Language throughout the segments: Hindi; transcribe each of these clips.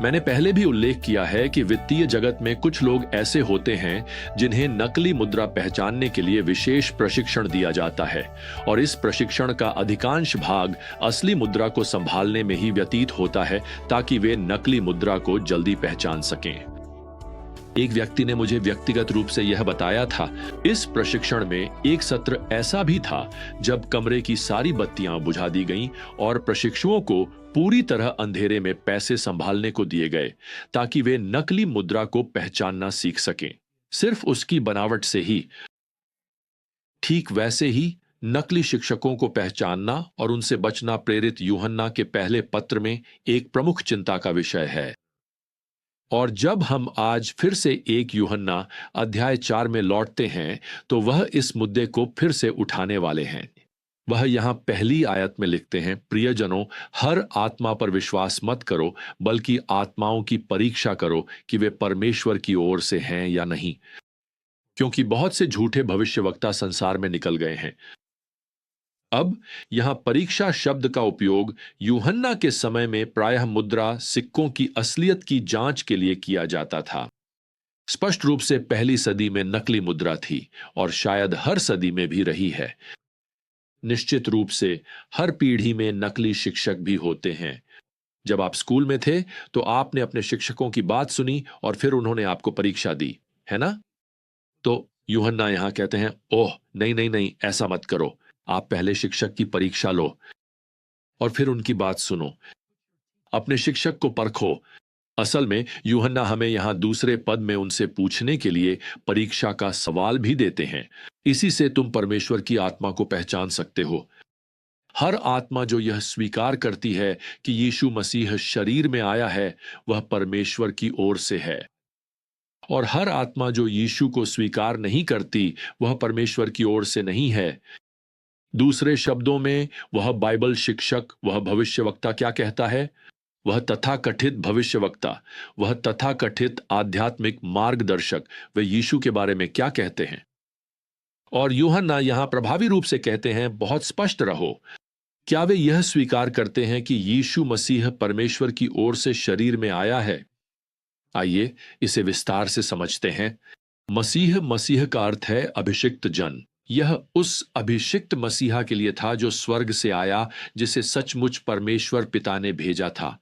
मैंने पहले भी उल्लेख किया है कि वित्तीय जगत में कुछ लोग ऐसे होते हैं जिन्हें नकली मुद्रा पहचानने के लिए विशेष प्रशिक्षण दिया जाता है और इस प्रशिक्षण का अधिकांश भाग असली मुद्रा को संभालने में ही व्यतीत होता है ताकि वे नकली मुद्रा को जल्दी पहचान सकें। एक व्यक्ति ने मुझे व्यक्तिगत रूप से यह बताया था। इस प्रशिक्षण में एक सत्र ऐसा भी था जब कमरे की सारी बत्तियां बुझा दी गईं और प्रशिक्षुओं को पूरी तरह अंधेरे में पैसे संभालने को दिए गए ताकि वे नकली मुद्रा को पहचानना सीख सकें, सिर्फ उसकी बनावट से ही। ठीक वैसे ही नकली शिक्षकों को पहचानना और उनसे बचना प्रेरित यूहन्ना के पहले पत्र में एक प्रमुख चिंता का विषय है। और जब हम आज फिर से 1 यूहन्ना अध्याय 4 में लौटते हैं तो वह इस मुद्दे को फिर से उठाने वाले हैं। वह यहां पहली आयत में लिखते हैं, प्रियजनों, हर आत्मा पर विश्वास मत करो, बल्कि आत्माओं की परीक्षा करो कि वे परमेश्वर की ओर से हैं या नहीं, क्योंकि बहुत से झूठे भविष्यवक्ता संसार में निकल गए हैं। अब यहां परीक्षा शब्द का उपयोग यूहन्ना के समय में प्रायः मुद्रा सिक्कों की असलियत की जांच के लिए किया जाता था। स्पष्ट रूप से पहली सदी में नकली मुद्रा थी और शायद हर सदी में भी रही है। निश्चित रूप से हर पीढ़ी में नकली शिक्षक भी होते हैं। जब आप स्कूल में थे तो आपने अपने शिक्षकों की बात सुनी और फिर उन्होंने आपको परीक्षा दी, है ना? तो यूहन्ना यहां कहते हैं, ओह नहीं नहीं नहीं, ऐसा मत करो। आप पहले शिक्षक की परीक्षा लो और फिर उनकी बात सुनो। अपने शिक्षक को परखो। असल में यूहन्ना हमें यहां दूसरे पद में उनसे पूछने के लिए परीक्षा का सवाल भी देते हैं। इसी से तुम परमेश्वर की आत्मा को पहचान सकते हो। हर आत्मा जो यह स्वीकार करती है कि यीशु मसीह शरीर में आया है, वह परमेश्वर की ओर से है। और हर आत्मा जो यीशु को स्वीकार नहीं करती, वह परमेश्वर की ओर से नहीं है। दूसरे शब्दों में, वह बाइबल शिक्षक, वह भविष्यवक्ता क्या कहता है? वह तथाकथित भविष्यवक्ता, वह तथाकथित आध्यात्मिक मार्गदर्शक, वे यीशु के बारे में क्या कहते हैं? और यूहन्ना यहां प्रभावी रूप से कहते हैं, बहुत स्पष्ट रहो। क्या वे यह स्वीकार करते हैं कि यीशु मसीह परमेश्वर की ओर से शरीर में आया है? आइए इसे विस्तार से समझते हैं। मसीह का अर्थ है अभिषिक्त जन। यह उस अभिषिक्त मसीहा के लिए था जो स्वर्ग से आया, जिसे सचमुच परमेश्वर पिता ने भेजा था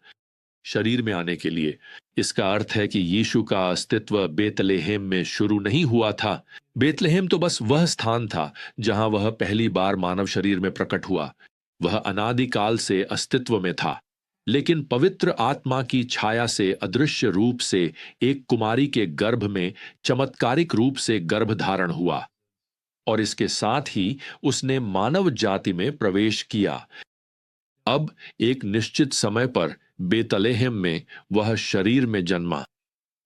शरीर में आने के लिए। इसका अर्थ है कि यीशु का अस्तित्व बेतलेहेम में शुरू नहीं हुआ था। बेतलेहेम तो बस वह स्थान था जहां वह पहली बार मानव शरीर में प्रकट हुआ। वह अनादिकाल से अस्तित्व में था, लेकिन पवित्र आत्मा की छाया से अदृश्य रूप से एक कुमारी के गर्भ में चमत्कारिक रूप से गर्भधारण हुआ और इसके साथ ही उसने मानव जाति में प्रवेश किया। अब एक निश्चित समय पर बेतलेहम में वह शरीर में जन्मा,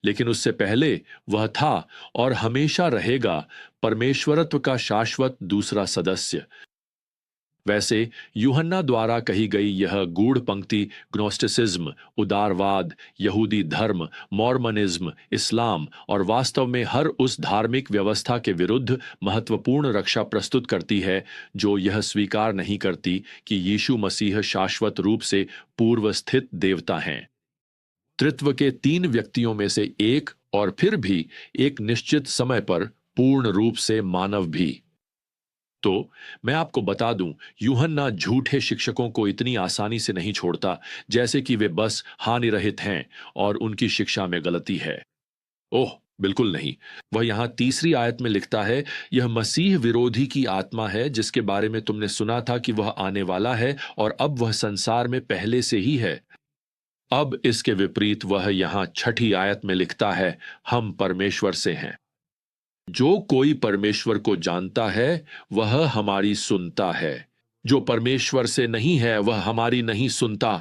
लेकिन उससे पहले वह था और हमेशा रहेगा परमेश्वरत्व का शाश्वत दूसरा सदस्य। वैसे यूहन्ना द्वारा कही गई यह गूढ़ पंक्ति ग्नोस्टिसिज्म, उदारवाद, यहूदी धर्म, मॉर्मनिज्म, इस्लाम और वास्तव में हर उस धार्मिक व्यवस्था के विरुद्ध महत्वपूर्ण रक्षा प्रस्तुत करती है जो यह स्वीकार नहीं करती कि यीशु मसीह शाश्वत रूप से पूर्व स्थित देवता हैं, त्रित्व के 3 व्यक्तियों में से एक, और फिर भी एक निश्चित समय पर पूर्ण रूप से मानव भी। तो मैं आपको बता दूं, यूहन्ना झूठे शिक्षकों को इतनी आसानी से नहीं छोड़ता जैसे कि वे बस हानि रहित हैं और उनकी शिक्षा में गलती है। ओह बिल्कुल नहीं। वह यहां तीसरी आयत में लिखता है, यह मसीह विरोधी की आत्मा है जिसके बारे में तुमने सुना था कि वह आने वाला है और अब वह संसार में पहले से ही है। अब इसके विपरीत वह यहां छठी आयत में लिखता है, हम परमेश्वर से हैं। जो कोई परमेश्वर को जानता है वह हमारी सुनता है, जो परमेश्वर से नहीं है वह हमारी नहीं सुनता।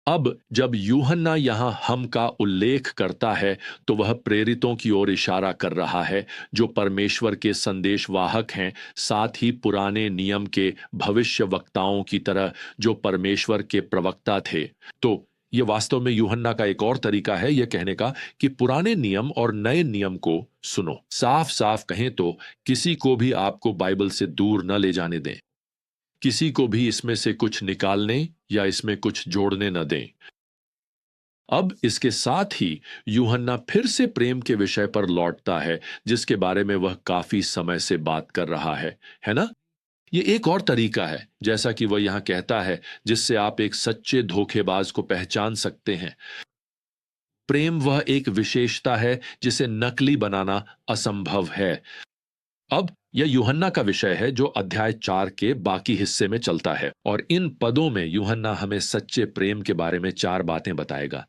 अब जब यूहन्ना यहां हम का उल्लेख करता है तो वह प्रेरितों की ओर इशारा कर रहा है जो परमेश्वर के संदेशवाहक हैं, साथ ही पुराने नियम के भविष्य वक्ताओं की तरह जो परमेश्वर के प्रवक्ता थे। तो ये वास्तव में यूहन्ना का एक और तरीका है यह कहने का कि पुराने नियम और नए नियम को सुनो। साफ साफ कहें तो किसी को भी आपको बाइबल से दूर न ले जाने दें, किसी को भी इसमें से कुछ निकालने या इसमें कुछ जोड़ने न दें। अब इसके साथ ही यूहन्ना फिर से प्रेम के विषय पर लौटता है, जिसके बारे में वह काफी समय से बात कर रहा है ना? ये एक और तरीका है, जैसा कि वह यहां कहता है, जिससे आप एक सच्चे धोखेबाज को पहचान सकते हैं। प्रेम वह एक विशेषता है जिसे नकली बनाना असंभव है। अब यह यूहन्ना का विषय है जो अध्याय 4 के बाकी हिस्से में चलता है, और इन पदों में यूहन्ना हमें सच्चे प्रेम के बारे में 4 बातें बताएगा।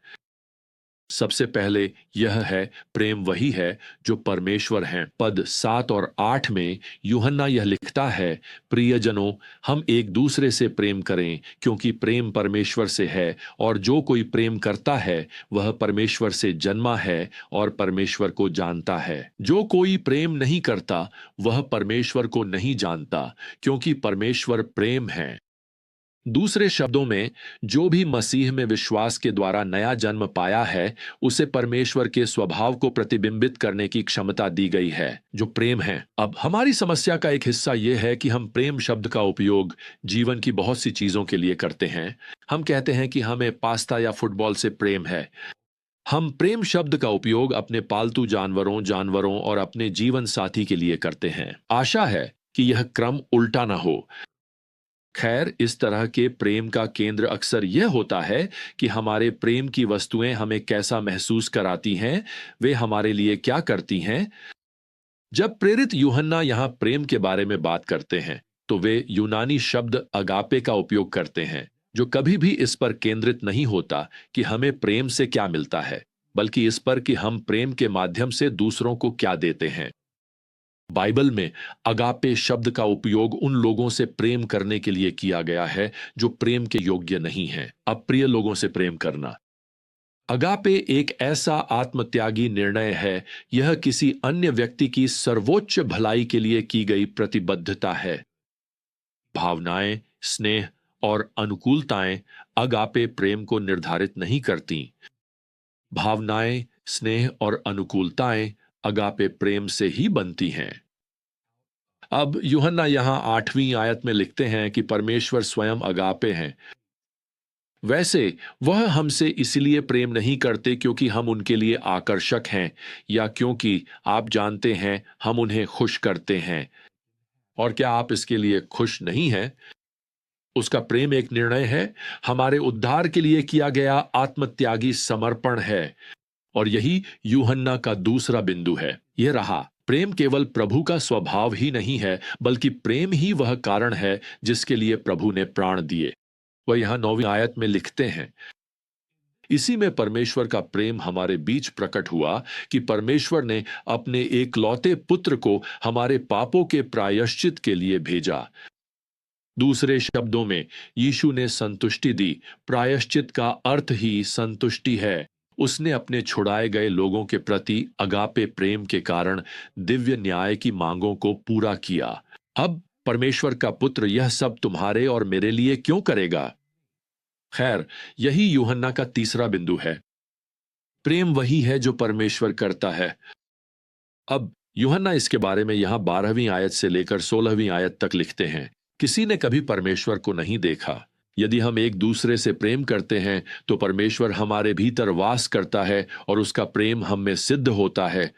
सबसे पहले यह है, प्रेम वही है जो परमेश्वर हैं। पद 7 और 8 में यूहन्ना यह लिखता है, प्रियजनों, हम एक दूसरे से प्रेम करें, क्योंकि प्रेम परमेश्वर से है, और जो कोई प्रेम करता है वह परमेश्वर से जन्मा है और परमेश्वर को जानता है। जो कोई प्रेम नहीं करता वह परमेश्वर को नहीं जानता, क्योंकि परमेश्वर प्रेम है। दूसरे शब्दों में, जो भी मसीह में विश्वास के द्वारा नया जन्म पाया है, उसे परमेश्वर के स्वभाव को प्रतिबिंबित करने की क्षमता दी गई है, जो प्रेम है। अब हमारी समस्या का एक हिस्सा यह है कि हम प्रेम शब्द का उपयोग जीवन की बहुत सी चीजों के लिए करते हैं। हम कहते हैं कि हमें पास्ता या फुटबॉल से प्रेम है। हम प्रेम शब्द का उपयोग अपने पालतू जानवरों और अपने जीवन साथी के लिए करते हैं। आशा है कि यह क्रम उल्टा ना हो। खैर, इस तरह के प्रेम का केंद्र अक्सर यह होता है कि हमारे प्रेम की वस्तुएं हमें कैसा महसूस कराती हैं, वे हमारे लिए क्या करती हैं। जब प्रेरित यूहन्ना यहां प्रेम के बारे में बात करते हैं, तो वे यूनानी शब्द अगापे का उपयोग करते हैं, जो कभी भी इस पर केंद्रित नहीं होता कि हमें प्रेम से क्या मिलता है, बल्कि इस पर कि हम प्रेम के माध्यम से दूसरों को क्या देते हैं। बाइबल में अगापे शब्द का उपयोग उन लोगों से प्रेम करने के लिए किया गया है जो प्रेम के योग्य नहीं हैं, अप्रिय लोगों से प्रेम करना। अगापे एक ऐसा आत्मत्यागी निर्णय है। यह किसी अन्य व्यक्ति की सर्वोच्च भलाई के लिए की गई प्रतिबद्धता है। भावनाएं, स्नेह और अनुकूलताएं अगापे प्रेम को निर्धारित नहीं करती। भावनाएं, स्नेह और अनुकूलताएं अगापे प्रेम से ही बनती हैं। अब यूहन्ना यहां 8वीं आयत में लिखते हैं कि परमेश्वर स्वयं अगापे हैं। वैसे वह हमसे इसलिए प्रेम नहीं करते क्योंकि हम उनके लिए आकर्षक हैं, या क्योंकि आप जानते हैं हम उन्हें खुश करते हैं। और क्या आप इसके लिए खुश नहीं हैं? उसका प्रेम एक निर्णय है, हमारे उद्धार के लिए किया गया आत्मत्यागी समर्पण है। और यही यूहन्ना का दूसरा बिंदु है। यह रहा, प्रेम केवल प्रभु का स्वभाव ही नहीं है, बल्कि प्रेम ही वह कारण है जिसके लिए प्रभु ने प्राण दिए। वह यहां 9वीं आयत में लिखते हैं, इसी में परमेश्वर का प्रेम हमारे बीच प्रकट हुआ कि परमेश्वर ने अपने एकलौते पुत्र को हमारे पापों के प्रायश्चित के लिए भेजा। दूसरे शब्दों में, यीशु ने संतुष्टि दी। प्रायश्चित का अर्थ ही संतुष्टि है। उसने अपने छुड़ाए गए लोगों के प्रति अगापे प्रेम के कारण दिव्य न्याय की मांगों को पूरा किया। अब परमेश्वर का पुत्र यह सब तुम्हारे और मेरे लिए क्यों करेगा? खैर, यही यूहन्ना का तीसरा बिंदु है। प्रेम वही है जो परमेश्वर करता है। अब यूहन्ना इसके बारे में यहां 12वीं आयत से लेकर 16वीं आयत तक लिखते हैं, किसी ने कभी परमेश्वर को नहीं देखा। यदि हम एक दूसरे से प्रेम करते हैं तो परमेश्वर हमारे भीतर वास करता है और उसका प्रेम हम में सिद्ध होता है।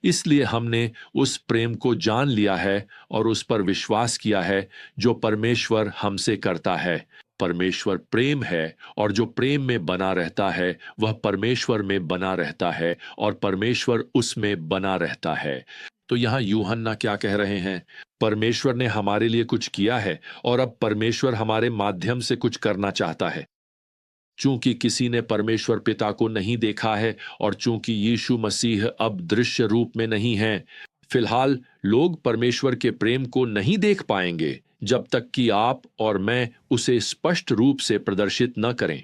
इसलिए हमने उस प्रेम को जान लिया है और उस पर विश्वास किया है जो परमेश्वर हमसे करता है। परमेश्वर प्रेम है, और जो प्रेम में बना रहता है वह परमेश्वर में बना रहता है और परमेश्वर उसमें बना रहता है। तो यहां यूहन्ना क्या कह रहे हैं? परमेश्वर ने हमारे लिए कुछ किया है और अब परमेश्वर हमारे माध्यम से कुछ करना चाहता है। चूंकि किसी ने परमेश्वर पिता को नहीं देखा है और चूंकि यीशु मसीह अब दृश्य रूप में नहीं है, फिलहाल लोग परमेश्वर के प्रेम को नहीं देख पाएंगे जब तक कि आप और मैं उसे स्पष्ट रूप से प्रदर्शित न करें।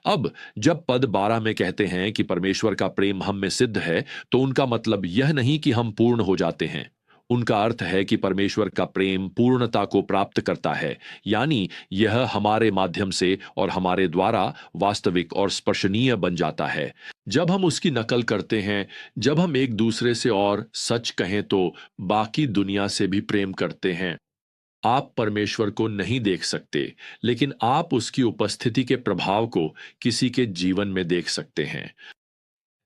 अब जब पद 12 में कहते हैं कि परमेश्वर का प्रेम हम में सिद्ध है, तो उनका मतलब यह नहीं कि हम पूर्ण हो जाते हैं। उनका अर्थ है कि परमेश्वर का प्रेम पूर्णता को प्राप्त करता है, यानी यह हमारे माध्यम से और हमारे द्वारा वास्तविक और स्पर्शनीय बन जाता है। जब हम उसकी नकल करते हैं, जब हम एक दूसरे से और सच कहें तो बाकी दुनिया से भी प्रेम करते हैं। आप परमेश्वर को नहीं देख सकते, लेकिन आप उसकी उपस्थिति के प्रभाव को किसी के जीवन में देख सकते हैं,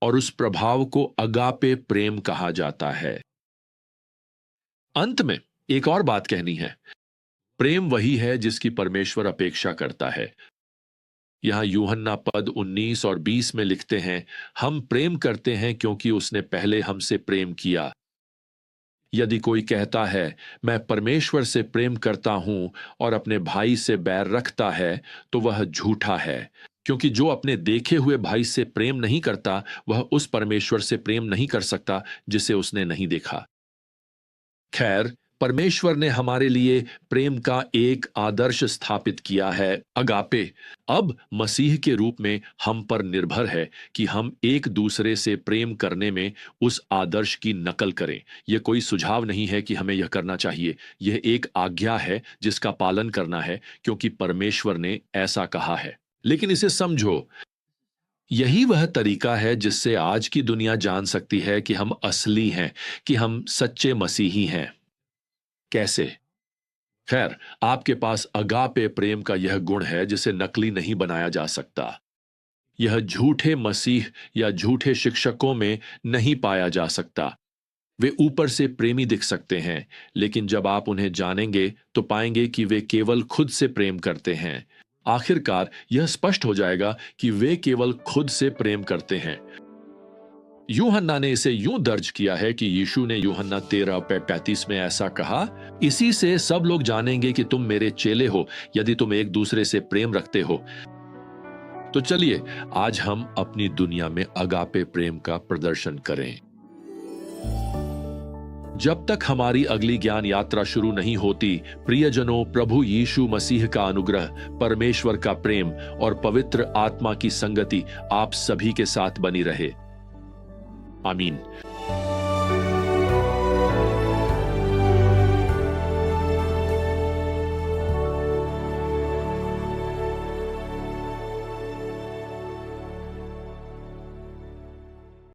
और उस प्रभाव को अगापे प्रेम कहा जाता है। अंत में एक और बात कहनी है। प्रेम वही है जिसकी परमेश्वर अपेक्षा करता है। यहां यूहन्ना पद 19 और 20 में लिखते हैं, हम प्रेम करते हैं क्योंकि उसने पहले हमसे प्रेम किया। यदि कोई कहता है मैं परमेश्वर से प्रेम करता हूं और अपने भाई से बैर रखता है, तो वह झूठा है, क्योंकि जो अपने देखे हुए भाई से प्रेम नहीं करता वह उस परमेश्वर से प्रेम नहीं कर सकता जिसे उसने नहीं देखा। खैर, परमेश्वर ने हमारे लिए प्रेम का एक आदर्श स्थापित किया है, अगापे। अब मसीह के रूप में हम पर निर्भर है कि हम एक दूसरे से प्रेम करने में उस आदर्श की नकल करें। यह कोई सुझाव नहीं है कि हमें यह करना चाहिए, यह एक आज्ञा है जिसका पालन करना है, क्योंकि परमेश्वर ने ऐसा कहा है। लेकिन इसे समझो, यही वह तरीका है जिससे आज की दुनिया जान सकती है कि हम असली हैं, कि हम सच्चे मसीही हैं। कैसे? खैर, आपके पास अगापे प्रेम का यह गुण है जिसे नकली नहीं बनाया जा सकता। यह झूठे मसीह या झूठे शिक्षकों में नहीं पाया जा सकता। वे ऊपर से प्रेमी दिख सकते हैं, लेकिन जब आप उन्हें जानेंगे तो पाएंगे कि वे केवल खुद से प्रेम करते हैं। आखिरकार यह स्पष्ट हो जाएगा कि वे केवल खुद से प्रेम करते हैं। यूहन्ना ने इसे यूं दर्ज किया है कि यीशु ने यूहन्ना 13:35 में ऐसा कहा, इसी से सब लोग जानेंगे कि तुम मेरे चेले हो, यदि तुम एक दूसरे से प्रेम रखते हो। तो चलिए आज हम अपनी दुनिया में अगापे प्रेम का प्रदर्शन करें। जब तक हमारी अगली ज्ञान यात्रा शुरू नहीं होती, प्रियजनों, प्रभु यीशु मसीह का अनुग्रह, परमेश्वर का प्रेम और पवित्र आत्मा की संगति आप सभी के साथ बनी रहे। आमीन।